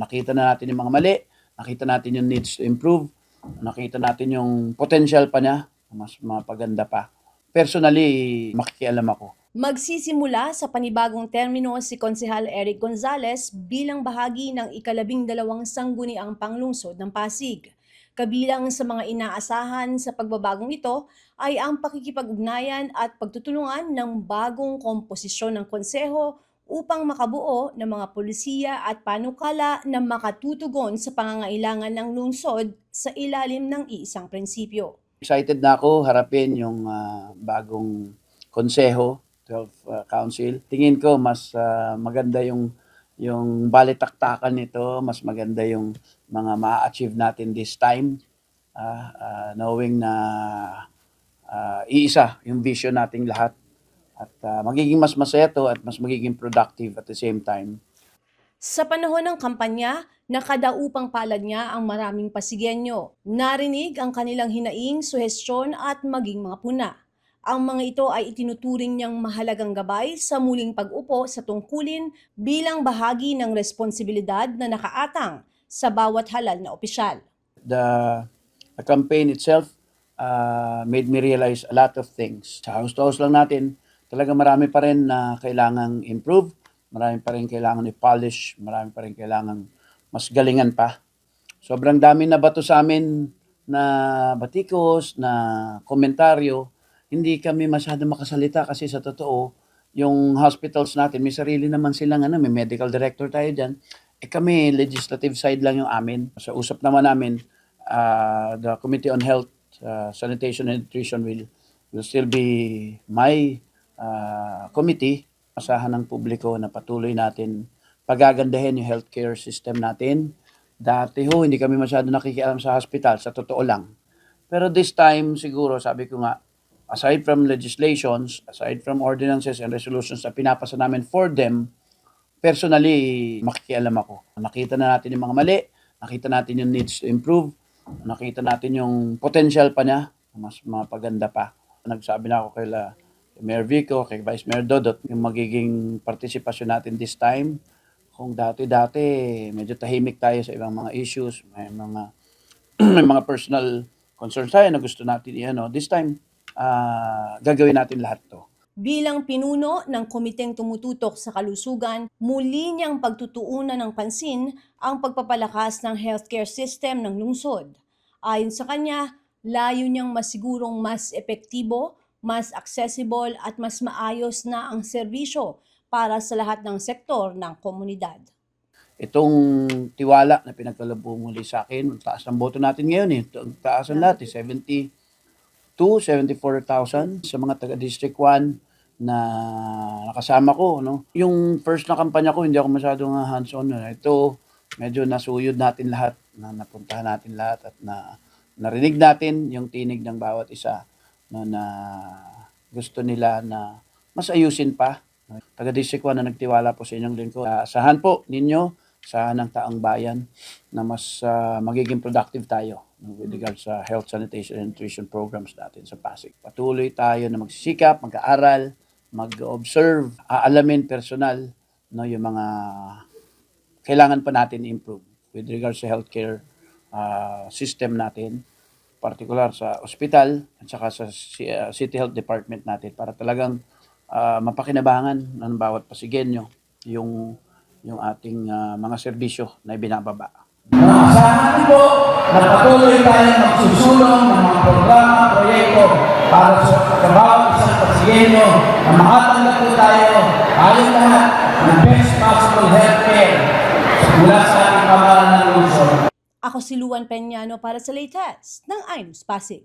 Nakita na natin yung mga mali, nakita natin yung needs to improve, nakita natin yung potential pa niya, mas mapaganda pa. Personally, makikialam ako. Magsisimula sa panibagong termino si Konsehal Eric Gonzalez bilang bahagi ng ika-12 sangguniang panglungsod ng Pasig. Kabilang sa mga inaasahan sa pagbabagong ito ay ang pakikipag-ugnayan at pagtutulungan ng bagong komposisyon ng konseho upang makabuo ng mga polisiya at panukala na makatutugon sa pangangailangan ng lungsod sa ilalim ng iisang prinsipyo. Excited na ako harapin yung bagong konseho, 12 Council. Tingin ko mas maganda yung balitaktakan nito, mas maganda yung mga ma-achieve natin this time, knowing na iisa yung vision nating lahat at magiging mas masaya to at mas magiging productive at the same time. Sa panahon ng kampanya, nakadaupang palad niya ang maraming Pasigenyo. Narinig ang kanilang hinaing, suhestyon at maging mga puna. Ang mga ito ay itinuturing niyang mahalagang gabay sa muling pag-upo sa tungkulin bilang bahagi ng responsibilidad na nakaatang sa bawat halal na opisyal. The campaign itself made me realize a lot of things. Sa house-to-house lang natin, talaga marami pa rin na kailangang improve, marami pa rin kailangan i-polish, marami pa rin kailangan mas galingan pa. Sobrang dami na bato sa amin na batikos, na komentaryo. Hindi kami masyado makasalita kasi sa totoo, yung hospitals natin, may sarili naman silang may medical director tayo dyan. Kami, legislative side lang yung amin. Sa usap naman namin, the Committee on Health, Sanitation and Nutrition will still be my committee. Asahan ng publiko na patuloy natin pagagandahin yung healthcare system natin. Dati hindi kami masyado nakikialam sa hospital, sa totoo lang. Pero this time, siguro, sabi ko nga, aside from legislations, aside from ordinances and resolutions na pinapasa namin for them, personally, makikialam ako. Nakita na natin yung mga mali, nakita natin yung needs to improve, nakita natin yung potential pa niya, mas mapaganda pa. Nagsabi na ako kay Mayor Vico, kay Vice Mayor Dodot, yung magiging participation natin this time. Kung dati-dati, medyo tahimik tayo sa ibang mga issues, may mga personal concerns tayo na gusto natin this time, gagawin natin lahat to. Bilang pinuno ng komiteng tumututok sa kalusugan, muli niyang pagtutuunan ng pansin ang pagpapalakas ng healthcare system ng lungsod. Ayon sa kanya, layo niyang masigurong mas epektibo, mas accessible at mas maayos na ang serbisyo para sa lahat ng sektor ng komunidad. Itong tiwala na pinagkaloob muli sa akin, taas ng boto natin ngayon taas ng lahat 74,000 sa mga taga-District 1 na nakasama ko. Yung first na kampanya ko, hindi ako masyadong hands-on. Ito, medyo nasuyod natin lahat, na napuntahan natin lahat at narinig natin yung tinig ng bawat isa na gusto nila na mas ayusin pa. Taga-District 1 na nagtiwala po sa inyong lingkod. Asahan po ninyo, asahan ng taong bayan na mas magiging productive tayo with regards sa health, sanitation, and nutrition programs natin sa Pasig. Patuloy tayo na magsisikap, mag-aaral, mag-observe, aalamin personal yung mga kailangan pa natin improve with regards sa healthcare system natin, particular sa ospital at saka sa City Health Department natin para talagang mapakinabangan ng bawat Pasigenyo yung ating mga serbisyo na ibinababa. Asahan po na patuloy tayong magsusulong ng mga programa, proyekto para sa bawat isang Pasigenyo na makatanggap po tayo tayong lahat ng best possible healthcare mula sa ating pamahalaan ng lungsod. Ako si Luan Peñano para sa latest ng iNews Pasig.